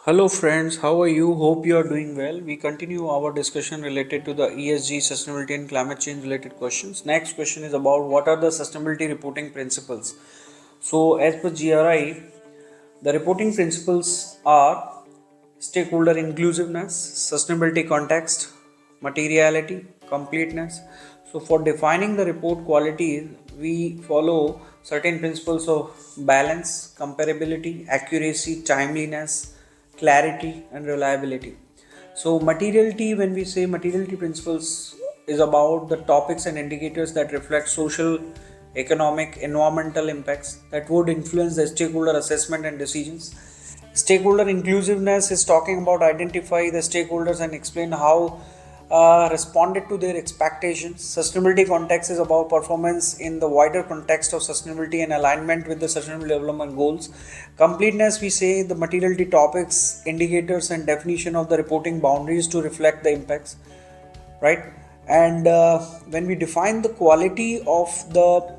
Hello friends, how are you? Hope you are doing well. We continue our discussion related to the ESG, sustainability and climate change related questions. Next question is about what are the sustainability reporting principles. So as per GRI, the reporting principles are stakeholder inclusiveness, sustainability context, materiality, completeness. So for defining the report quality, we follow certain principles of balance, comparability, accuracy, timeliness, clarity and reliability. So materiality, when we say materiality principles, is about the topics and indicators that reflect social, economic, environmental impacts that would influence the stakeholder assessment and decisions. Stakeholder inclusiveness is talking about identify the stakeholders and explain how responded to their expectations. Sustainability context is about performance in the wider context of sustainability and alignment with the sustainable development goals. Completeness, we say the materiality topics, indicators, and definition of the reporting boundaries to reflect the impacts, right? And when we define the quality of the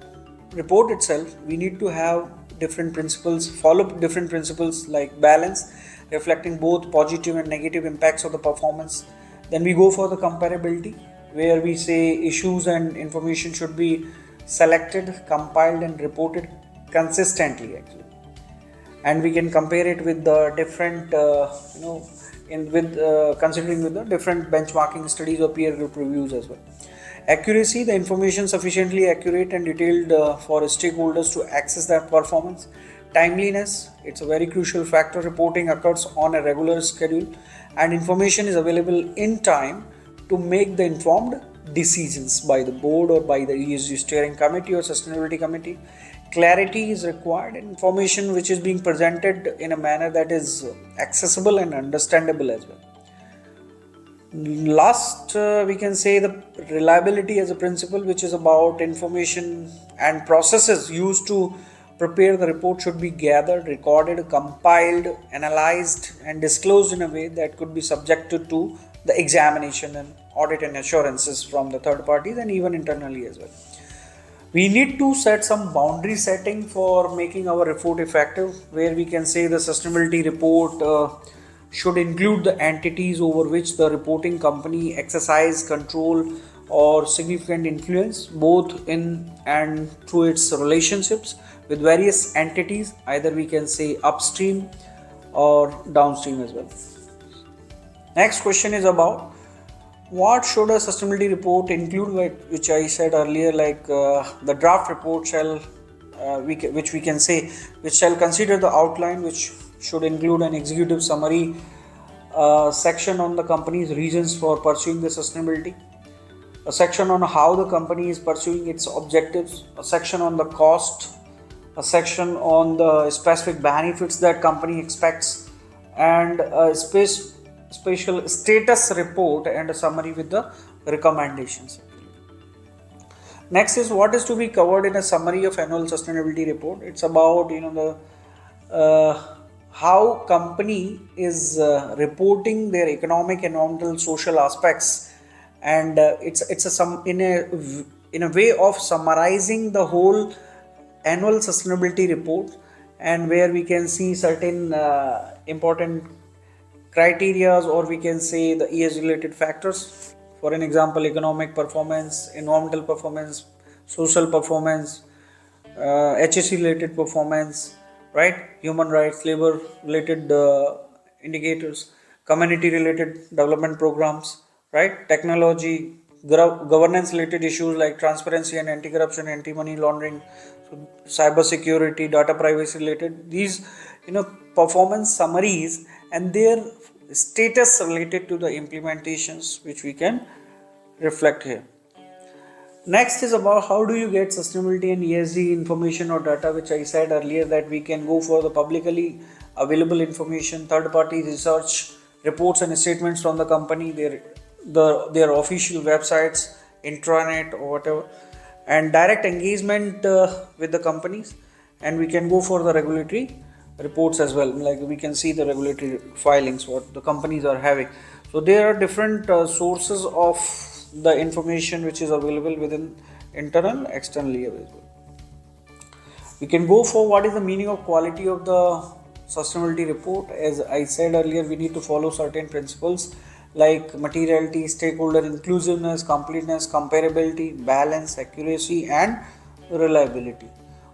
report itself, we need to have different principles, follow different principles like balance, reflecting both positive and negative impacts of the performance. Then we go for the comparability, where we say issues and information should be selected, compiled, and reported consistently, actually. And we can compare it with the different, considering with the different benchmarking studies or peer group reviews as well. Accuracy, the information sufficiently accurate and detailed for stakeholders to access that performance. Timeliness, it's a very crucial factor. Reporting occurs on a regular schedule and information is available in time to make the informed decisions by the board or by the ESG steering committee or sustainability committee. Clarity is required, information which is being presented in a manner that is accessible and understandable as well. Last, we can say the reliability as a principle, which is about information and processes used to prepare the report should be gathered, recorded, compiled, analyzed, and disclosed in a way that could be subjected to the examination and audit and assurances from the third parties and even internally as well. We need to set some boundary setting for making our report effective, where we can say the sustainability report should include the entities over which the reporting company exercise control or significant influence, both in and through its relationships with various entities, either we can say upstream or downstream as well. Next question is about what should a sustainability report include, which I said earlier, like the draft report shall which we can say which shall consider the outline, which should include an executive summary, section on the company's reasons for pursuing the sustainability, a section on how the company is pursuing its objectives, a section on the cost, a section on the specific benefits that company expects, and a special status report and a summary with the recommendations. Next is what is to be covered in a summary of annual sustainability report. It's about the how company is reporting their economic, environmental, social aspects, and it's a some in a way of summarizing the whole annual sustainability report, and where we can see certain important criterias, or we can say the ESG related factors. For an example, economic performance, environmental performance, social performance, HSE related performance, right? Human rights, labor related indicators, community related development programs, right? Technology, governance related issues like transparency and anti-corruption, anti-money laundering, so cyber security, data privacy related. These performance summaries and their status related to the implementations, which we can reflect here. Next is about how do you get sustainability and ESG information or data, which I said earlier that we can go for the publicly available information, third party research, reports and statements from the company, their official websites, intranet or whatever, and direct engagement with the companies. And we can go for the regulatory reports as well, like we can see the regulatory filings what the companies are having. So there are different sources of the information which is available within internal, externally available. We can go for what is the meaning of quality of the sustainability report, as I said earlier, we need to follow certain principles like materiality, stakeholder inclusiveness, completeness, comparability, balance, accuracy, and reliability.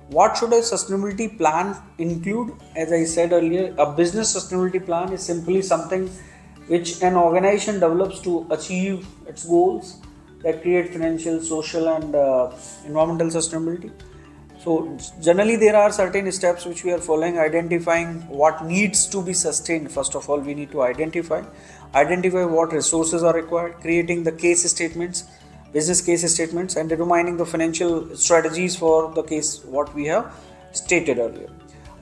What should a sustainability plan include? As I said earlier, a business sustainability plan is simply something which an organization develops to achieve its goals that create financial, social, and environmental sustainability. So generally there are certain steps which we are following, identifying what needs to be sustained. First of all, we need to identify what resources are required, creating the case statements, business case statements, and determining the financial strategies for the case what we have stated earlier.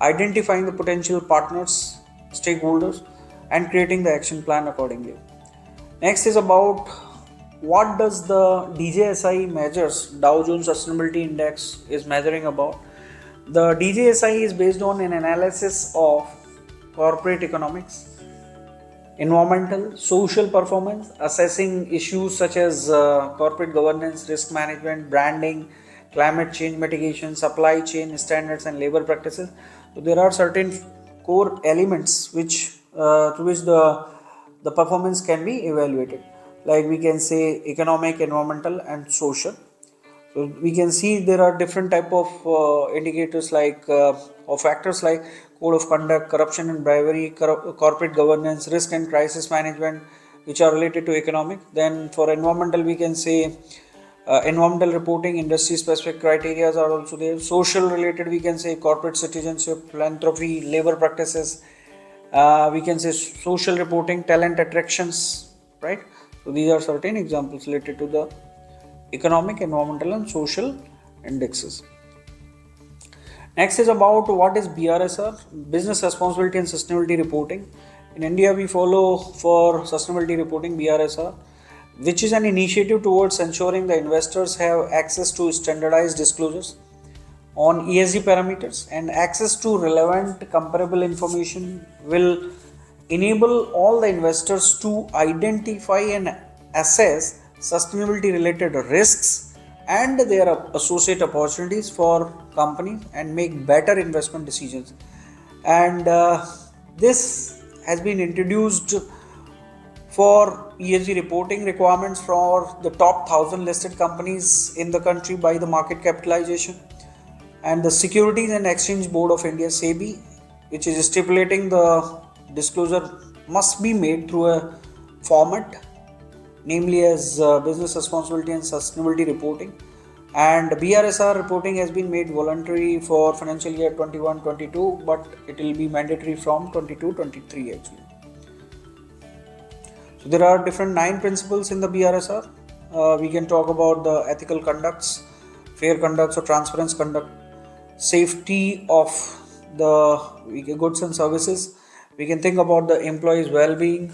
Identifying the potential partners, stakeholders, and creating the action plan accordingly. Next is about what does the DJSI measures, Dow Jones Sustainability Index, is measuring about. The DJSI is based on an analysis of corporate economics, environmental, social performance, assessing issues such as corporate governance, risk management, branding, climate change mitigation, supply chain standards, and labor practices. So there are certain core elements which through which the performance can be evaluated. Like we can say economic, environmental, and social. So we can see there are different type of indicators like or factors like code of conduct, corruption and bribery, corporate governance, risk and crisis management, which are related to economic. Then for environmental, we can say environmental reporting, industry specific criteria are also there. Social related, we can say corporate citizenship, philanthropy, labor practices. We can say social reporting, talent attractions, right? So these are certain examples related to the economic, environmental, and social indexes. Next is about what is BRSR, Business Responsibility and Sustainability Reporting. In India, we follow for sustainability reporting BRSR, which is an initiative towards ensuring the investors have access to standardized disclosures on ESG parameters, and access to relevant comparable information will enable all the investors to identify and assess sustainability related risks and their associate opportunities for companies and make better investment decisions. And this has been introduced for ESG reporting requirements for the top 1000 listed companies in the country by the market capitalization, and the Securities and Exchange Board of India SEBI, which is stipulating the disclosure must be made through a format, namely as business responsibility and sustainability reporting. And BRSR reporting has been made voluntary for financial year 21-22, but it will be mandatory from 22-23 actually. So there are different 9 principles in the BRSR. We can talk about the ethical conducts, fair conducts or transparent conduct, safety of the goods and services. We can think about the employees' well-being,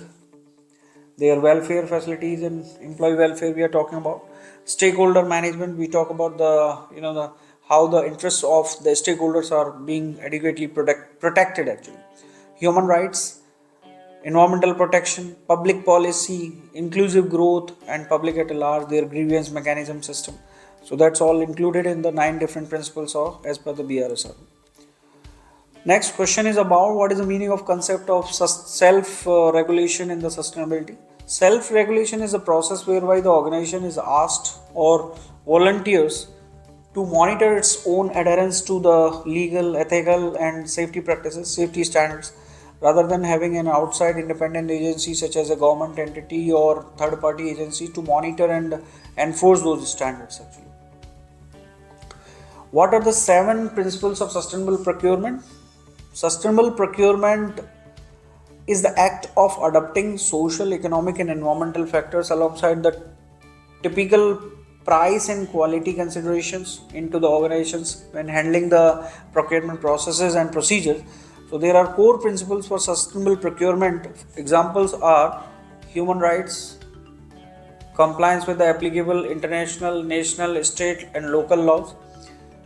their welfare facilities and employee welfare we are talking about. Stakeholder management, we talk about the how the interests of the stakeholders are being adequately protected actually. Human rights, environmental protection, public policy, inclusive growth, and public at large, their grievance mechanism system. So that's all included in the 9 different principles of as per the BRSR. Next question is about what is the meaning of concept of self-regulation in the sustainability. Self-regulation is a process whereby the organization is asked or volunteers to monitor its own adherence to the legal, ethical, and safety practices, safety standards, rather than having an outside independent agency such as a government entity or third-party agency to monitor and enforce those standards actually. What are the 7 principles of sustainable procurement? Sustainable procurement is the act of adopting social, economic, and environmental factors alongside the typical price and quality considerations into the organizations when handling the procurement processes and procedures. So there are core principles for sustainable procurement. Examples are human rights, compliance with the applicable international, national, state, and local laws,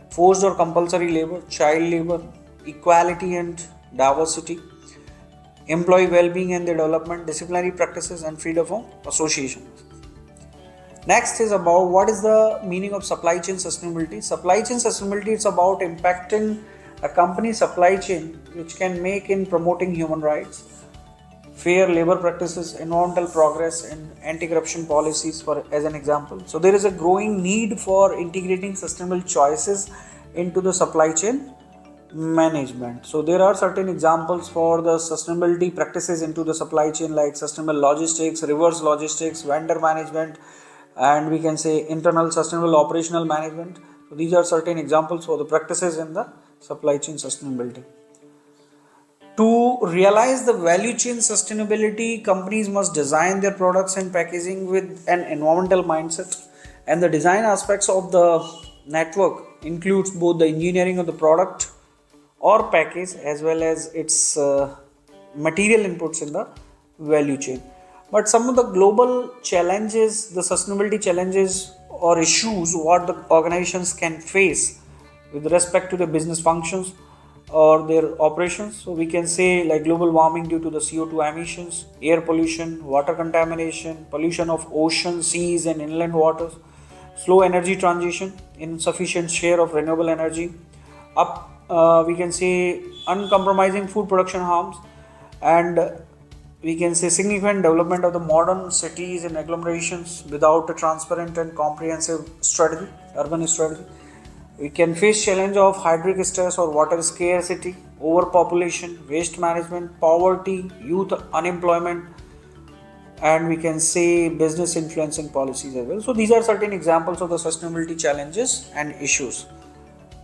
forced or compulsory labor, child labor, equality and diversity, employee well-being and their development, disciplinary practices, and freedom of association. Next is about what is the meaning of supply chain sustainability. Supply chain sustainability is about impacting a company's supply chain which can make in promoting human rights, fair labor practices, environmental progress, and anti-corruption policies, for as an example. So there is a growing need for integrating sustainable choices into the supply chain management. So there are certain examples for the sustainability practices into the supply chain, like sustainable logistics, reverse logistics, vendor management, and we can say internal sustainable operational management. So these are certain examples for the practices in the supply chain sustainability. To realize the value chain sustainability, companies must design their products and packaging with an environmental mindset. And the design aspects of the network includes both the engineering of the product or package as well as its material inputs in the value chain. But some of the global challenges, the sustainability challenges or issues what the organizations can face with respect to the business functions or their operations. So we can say like global warming due to the CO2 emissions, air pollution, water contamination, pollution of oceans, seas and inland waters, slow energy transition, insufficient share of renewable energy, we can say uncompromising food production harms, and we can say significant development of the modern cities and agglomerations without a transparent and comprehensive strategy, urban strategy. We can face challenge of hydric stress or water scarcity, overpopulation, waste management, poverty, youth unemployment, and we can say business influencing policies as well. So these are certain examples of the sustainability challenges and issues.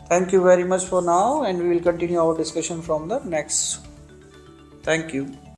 Thank you very much for now, and we will continue our discussion from the next. Thank you.